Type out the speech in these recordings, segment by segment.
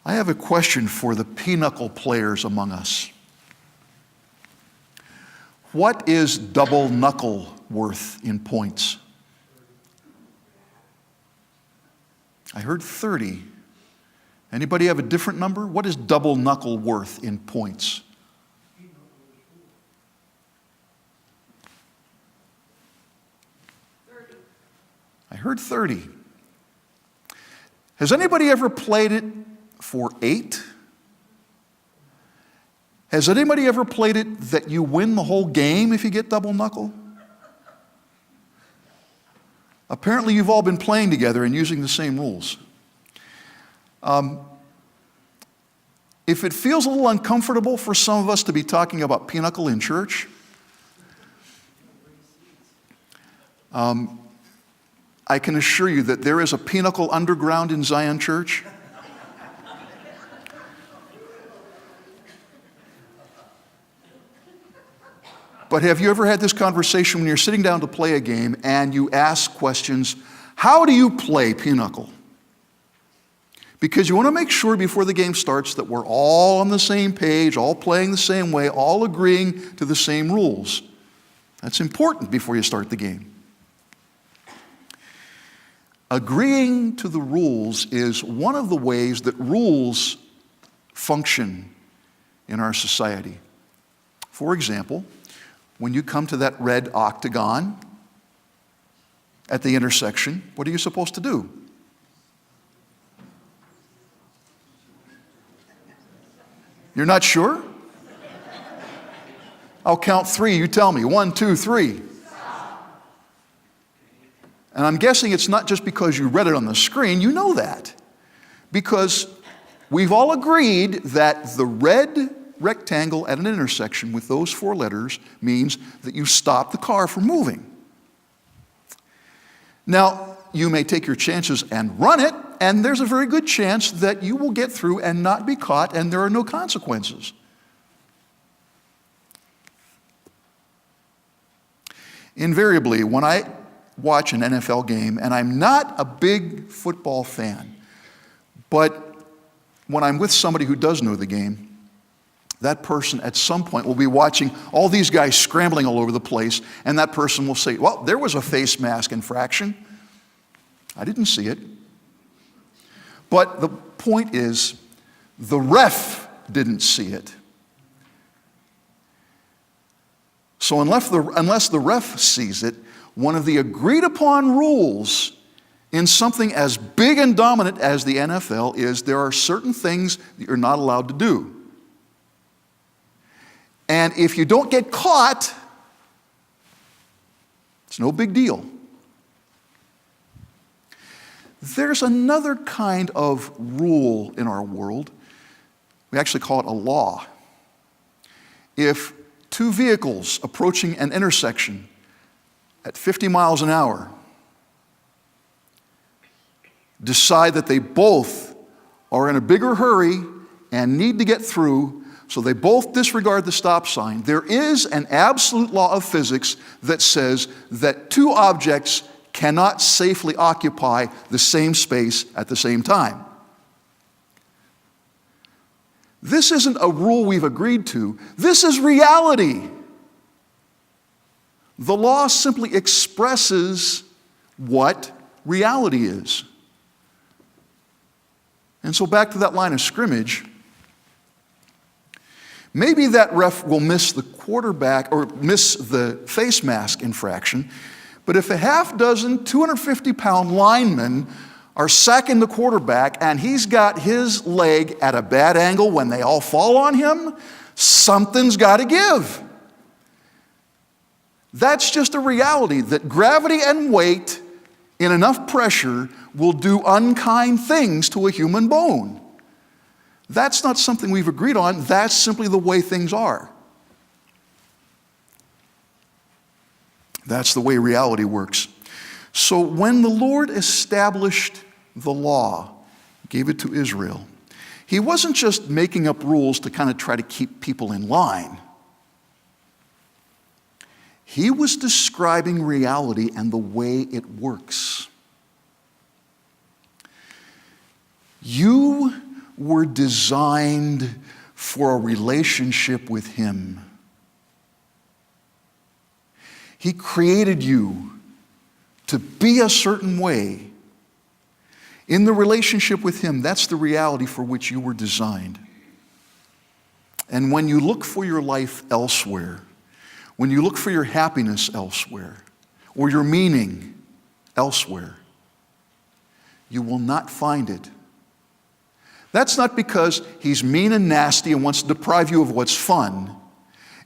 I have a question for the pinochle players among us. What is double knuckle worth in points? I heard 30. Anybody have a different number? What is double knuckle worth in points? I heard 30. Has anybody ever played it for 8? Has anybody ever played it that you win the whole game if you get double knuckle? Apparently you've all been playing together and using the same rules. If it feels a little uncomfortable for some of us to be talking about pinochle in church, I can assure you that there is a pinochle underground in Zion Church. But have you ever had this conversation when you're sitting down to play a game and you ask questions, how do you play pinochle? Because you want to make sure before the game starts that we're all on the same page, all playing the same way, all agreeing to the same rules. That's important before you start the game. Agreeing to the rules is one of the ways that rules function in our society. For example, when you come to that red octagon at the intersection, what are you supposed to do? You're not sure? I'll count 3. You tell me. 1, 2, 3. And I'm guessing it's not just because you read it on the screen. You know that. Because we've all agreed that the red rectangle at an intersection with those 4 letters means that you stop the car from moving. Now, you may take your chances and run it, and there's a very good chance that you will get through and not be caught, and there are no consequences. Invariably, when I watch an NFL game, and I'm not a big football fan, but when I'm with somebody who does know the game, that person at some point will be watching all these guys scrambling all over the place, and that person will say, well, there was a face mask infraction. I didn't see it. But the point is, the ref didn't see it. So unless the ref sees it, one of the agreed upon rules in something as big and dominant as the NFL is there are certain things that you're not allowed to do. And if you don't get caught, it's no big deal. There's another kind of rule in our world. We actually call it a law. If 2 vehicles approaching an intersection at 50 miles an hour decide that they both are in a bigger hurry and need to get through, so they both disregard the stop sign, there is an absolute law of physics that says that 2 objects cannot safely occupy the same space at the same time. This isn't a rule we've agreed to. This is reality. The law simply expresses what reality is. And so back to that line of scrimmage, maybe that ref will miss the quarterback or miss the face mask infraction, but if a half dozen 250-pound linemen are sacking the quarterback and he's got his leg at a bad angle when they all fall on him, something's got to give. That's just a reality that gravity and weight in enough pressure will do unkind things to a human bone. That's not something we've agreed on. That's simply the way things are. That's the way reality works. So when the Lord established the law, gave it to Israel, he wasn't just making up rules to kind of try to keep people in line. He was describing reality and the way it works. You were designed for a relationship with Him. He created you to be a certain way. In the relationship with Him, that's the reality for which you were designed. And when you look for your life elsewhere, when you look for your happiness elsewhere, or your meaning elsewhere, you will not find it. That's not because He's mean and nasty and wants to deprive you of what's fun.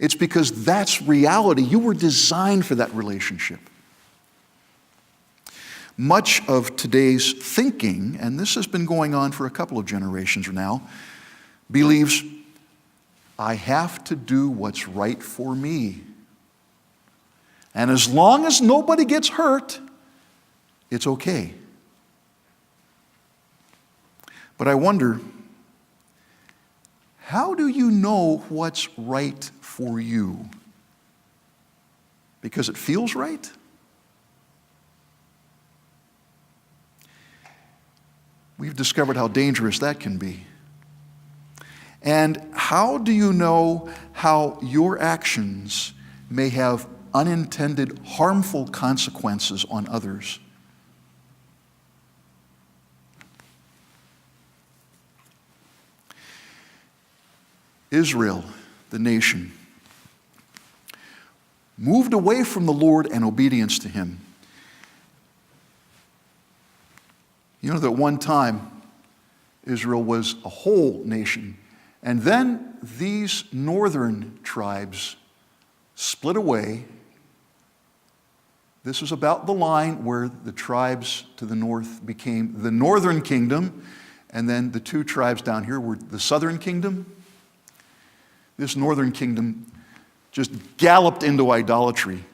It's because that's reality. You were designed for that relationship. Much of today's thinking, and this has been going on for a couple of generations now, believes, I have to do what's right for me. And as long as nobody gets hurt, it's okay. But I wonder, how do you know what's right for you? Because it feels right? We've discovered how dangerous that can be. And how do you know how your actions may have unintended harmful consequences on others? Israel, the nation, moved away from the Lord and obedience to Him. You know that one time Israel was a whole nation, and then these northern tribes split away. This was about the line where the tribes to the north became the northern kingdom, and then the two tribes down here were the southern kingdom. This northern kingdom just galloped into idolatry.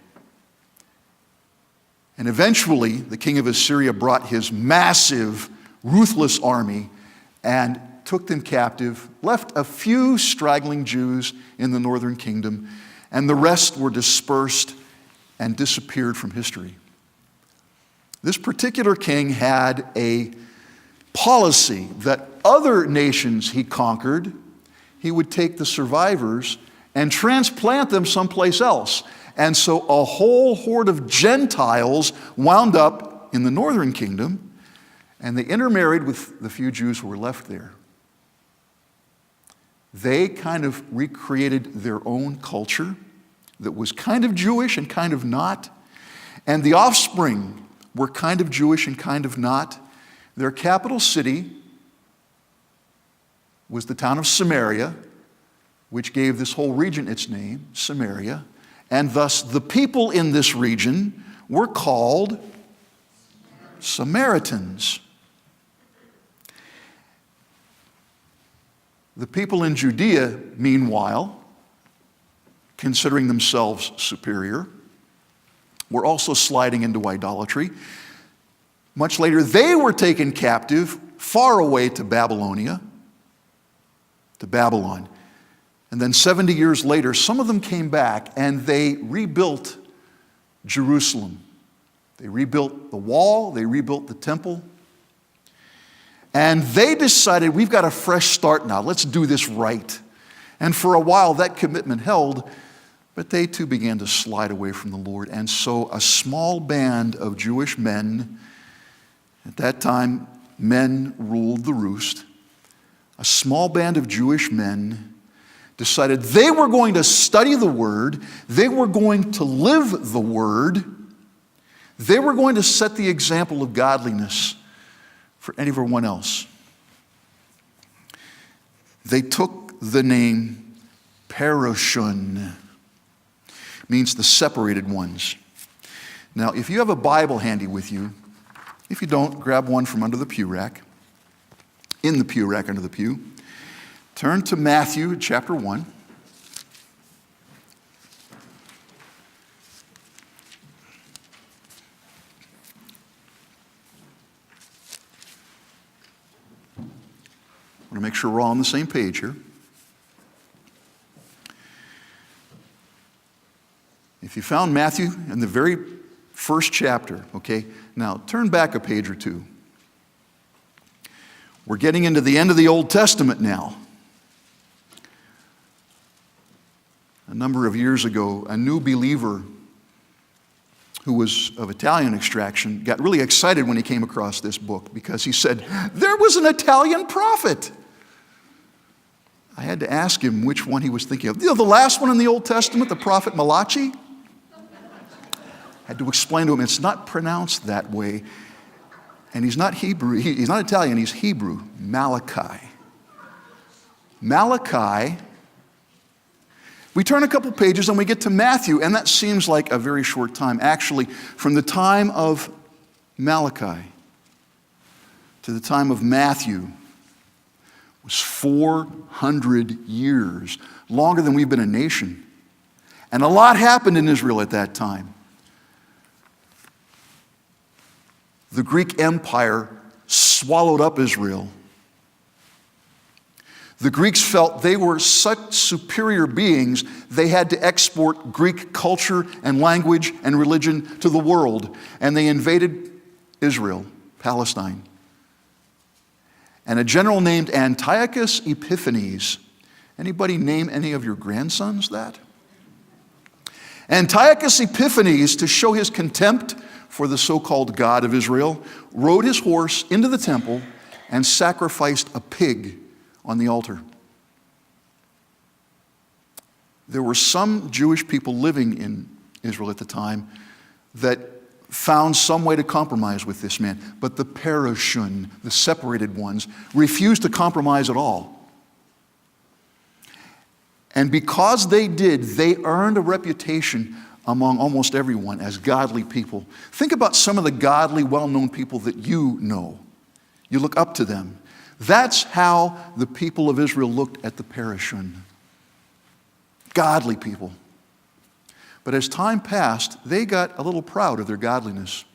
And eventually, the king of Assyria brought his massive, ruthless army and took them captive, left a few straggling Jews in the northern kingdom, and the rest were dispersed and disappeared from history. This particular king had a policy that other nations he conquered, he would take the survivors and transplant them someplace else. And so a whole horde of Gentiles wound up in the northern kingdom, and they intermarried with the few Jews who were left there. They kind of recreated their own culture that was kind of Jewish and kind of not. And the offspring were kind of Jewish and kind of not. Their capital city was the town of Samaria, which gave this whole region its name, Samaria. And thus the people in this region were called Samaritans. The people in Judea, meanwhile, considering themselves superior, were also sliding into idolatry. Much later, they were taken captive far away to Babylon. And then 70 years later, some of them came back and they rebuilt Jerusalem. They rebuilt the wall, they rebuilt the temple. And they decided, we've got a fresh start now, let's do this right. And for a while that commitment held, but they too began to slide away from the Lord. And so a small band of Jewish men, at that time men ruled the roost, a small band of Jewish men decided they were going to study the Word, they were going to live the Word, they were going to set the example of godliness for everyone else. They took the name Perushun, means the separated ones. Now, if you have a Bible handy with you, if you don't, grab one from under the pew rack, in the pew rack under the pew. Turn to Matthew chapter 1. I want to make sure we're all on the same page here. If you found Matthew in the very first chapter, okay, now turn back a page or two. We're getting into the end of the Old Testament now. A number of years ago, a new believer who was of Italian extraction got really excited when he came across this book because he said, there was an Italian prophet. I had to ask him which one he was thinking of. You know, the last one in the Old Testament, the prophet Malachi? I had to explain to him, it's not pronounced that way. And he's not Hebrew, he's not Italian, he's Hebrew, Malachi. Malachi, we turn a couple pages and we get to Matthew, and that seems like a very short time. Actually, from the time of Malachi to the time of Matthew was 400 years, longer than we've been a nation. And a lot happened in Israel at that time. The Greek Empire swallowed up Israel. The Greeks felt they were such superior beings, they had to export Greek culture and language and religion to the world. And they invaded Israel, Palestine. And a general named Antiochus Epiphanes. Anybody name any of your grandsons that? Antiochus Epiphanes, to show his contempt for the so-called God of Israel, rode his horse into the temple and sacrificed a pig on the altar. There were some Jewish people living in Israel at the time that found some way to compromise with this man, but the Perishun, the separated ones, refused to compromise at all. And because they did, they earned a reputation among almost everyone as godly people. Think about some of the godly, well-known people that you know. You look up to them. That's how the people of Israel looked at the Perishun. Godly people. But as time passed, they got a little proud of their godliness.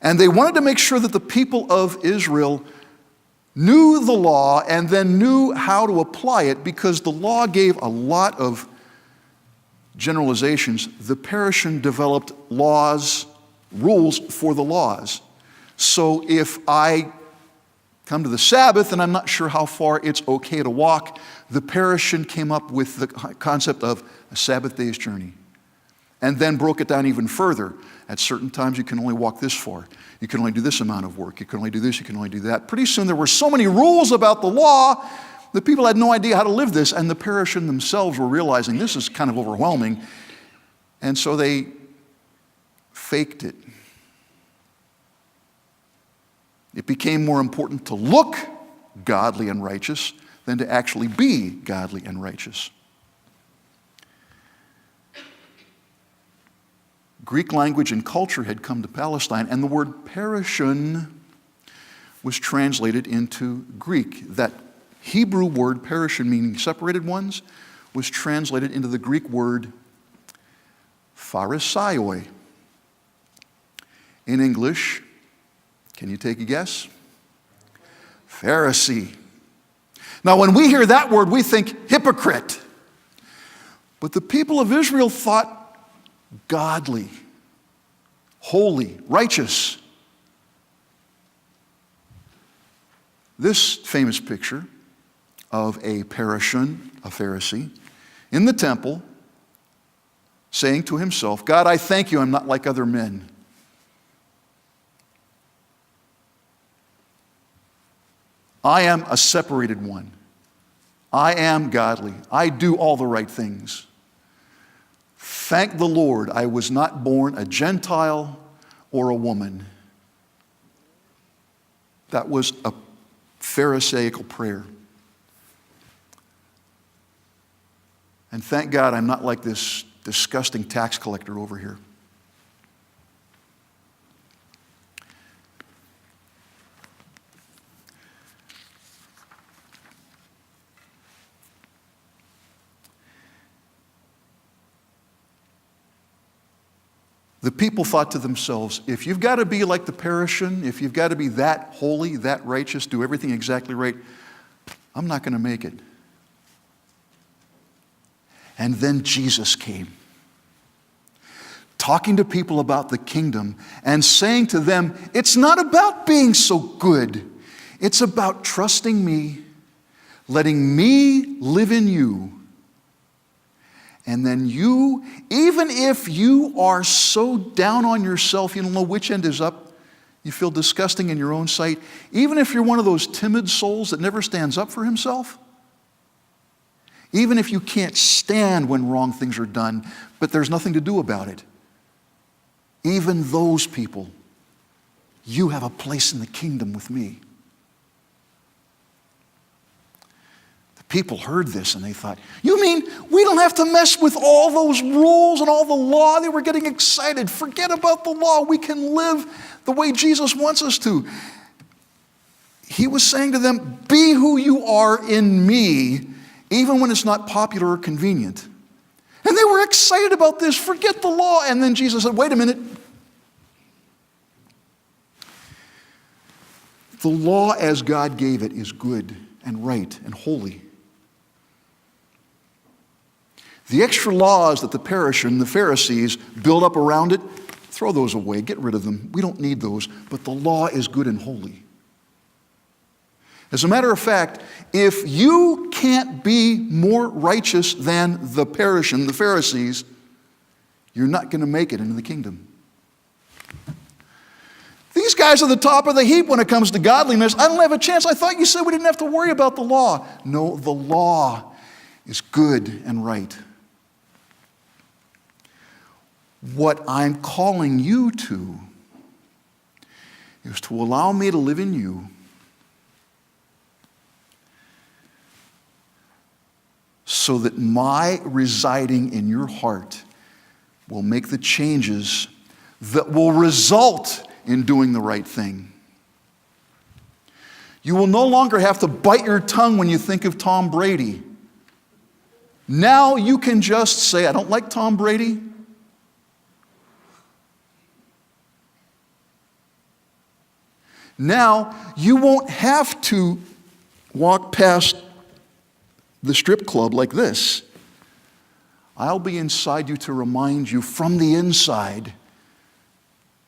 And they wanted to make sure that the people of Israel knew the law and then knew how to apply it, because the law gave a lot of generalizations. The Perishun developed laws, rules for the laws. So if I come to the Sabbath and I'm not sure how far it's okay to walk, the Perishun came up with the concept of a Sabbath day's journey, and then broke it down even further. At certain times you can only walk this far. You can only do this amount of work. You can only do this, you can only do that. Pretty soon there were so many rules about the law that people had no idea how to live this, and the Perishun themselves were realizing this is kind of overwhelming, and so they faked it. It became more important to look godly and righteous than to actually be godly and righteous. Greek language and culture had come to Palestine, and the word Perishun was translated into Greek. That Hebrew word, Perishun, meaning separated ones, was translated into the Greek word Pharisaioi. In English, can you take a guess? Pharisee. Now, when we hear that word, we think hypocrite. But the people of Israel thought godly, holy, righteous. This famous picture of a Perishun, a Pharisee, in the temple, saying to himself, God, I thank you I'm not like other men. I am a separated one. I am godly. I do all the right things. Thank the Lord I was not born a Gentile or a woman. That was a Pharisaical prayer. And thank God I'm not like this disgusting tax collector over here. The people thought to themselves, if you've got to be like the Perishun, if you've got to be that holy, that righteous, do everything exactly right, I'm not going to make it. And then Jesus came, talking to people about the kingdom and saying to them, it's not about being so good. It's about trusting me, letting me live in you. And then you, even if you are so down on yourself, you don't know which end is up, you feel disgusting in your own sight, even if you're one of those timid souls that never stands up for himself, even if you can't stand when wrong things are done, but there's nothing to do about it, even those people, you have a place in the kingdom with me. People heard this and they thought, you mean we don't have to mess with all those rules and all the law? They were getting excited. Forget about the law. We can live the way Jesus wants us to. He was saying to them, be who you are in me, even when it's not popular or convenient. And they were excited about this. Forget the law. And then Jesus said, wait a minute. The law as God gave it is good and right and holy. The extra laws that the parish and the Pharisees build up around it, throw those away, get rid of them. We don't need those, but the law is good and holy. As a matter of fact, if you can't be more righteous than the parish and the Pharisees, you're not going to make it into the kingdom. These guys are the top of the heap when it comes to godliness. I don't have a chance. I thought you said we didn't have to worry about the law. No, the law is good and right. What I'm calling you to is to allow me to live in you so that my residing in your heart will make the changes that will result in doing the right thing. You will no longer have to bite your tongue when you think of Tom Brady. Now you can just say, I don't like Tom Brady. Now, you won't have to walk past the strip club like this. I'll be inside you to remind you from the inside,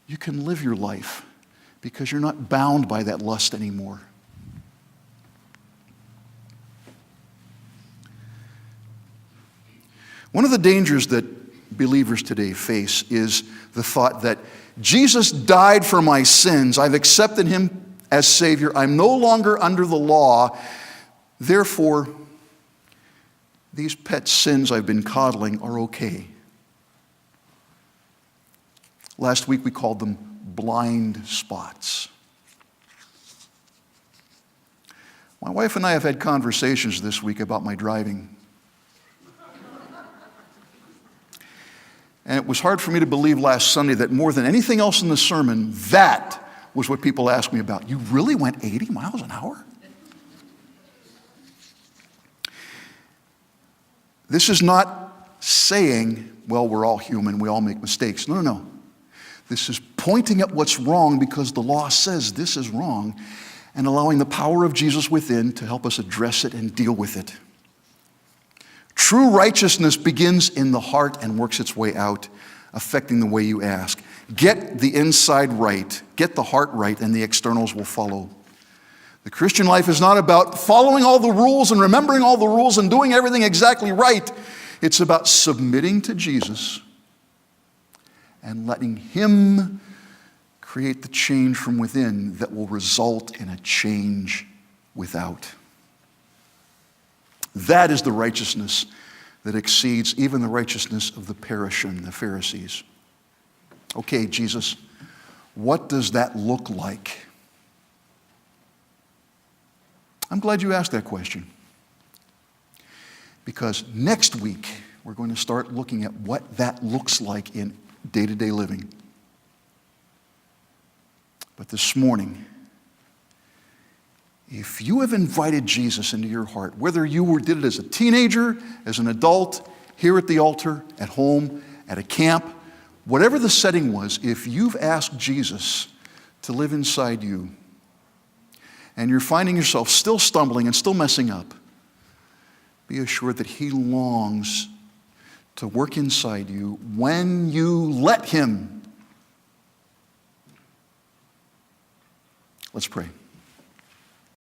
you can live your life because you're not bound by that lust anymore. One of the dangers that believers today face is the thought that Jesus died for my sins. I've accepted him as Savior. I'm no longer under the law. Therefore, these pet sins I've been coddling are okay. Last week we called them blind spots. My wife and I have had conversations this week about my driving. And it was hard for me to believe last Sunday that more than anything else in the sermon, that was what people asked me about. You really went 80 miles an hour? This is not saying, well, we're all human, we all make mistakes. No, no, no. This is pointing at what's wrong because the law says this is wrong and allowing the power of Jesus within to help us address it and deal with it. True righteousness begins in the heart and works its way out, affecting the way you ask. Get the inside right, get the heart right, and the externals will follow. The Christian life is not about following all the rules and remembering all the rules and doing everything exactly right. It's about submitting to Jesus and letting him create the change from within that will result in a change without. That is the righteousness that exceeds even the righteousness of the parish and the Pharisees. Okay, Jesus, what does that look like? I'm glad you asked that question. Because next week, we're going to start looking at what that looks like in day-to-day living. But this morning, if you have invited Jesus into your heart, whether you did it as a teenager, as an adult, here at the altar, at home, at a camp, whatever the setting was, if you've asked Jesus to live inside you, and you're finding yourself still stumbling and still messing up, be assured that he longs to work inside you when you let him. Let's pray.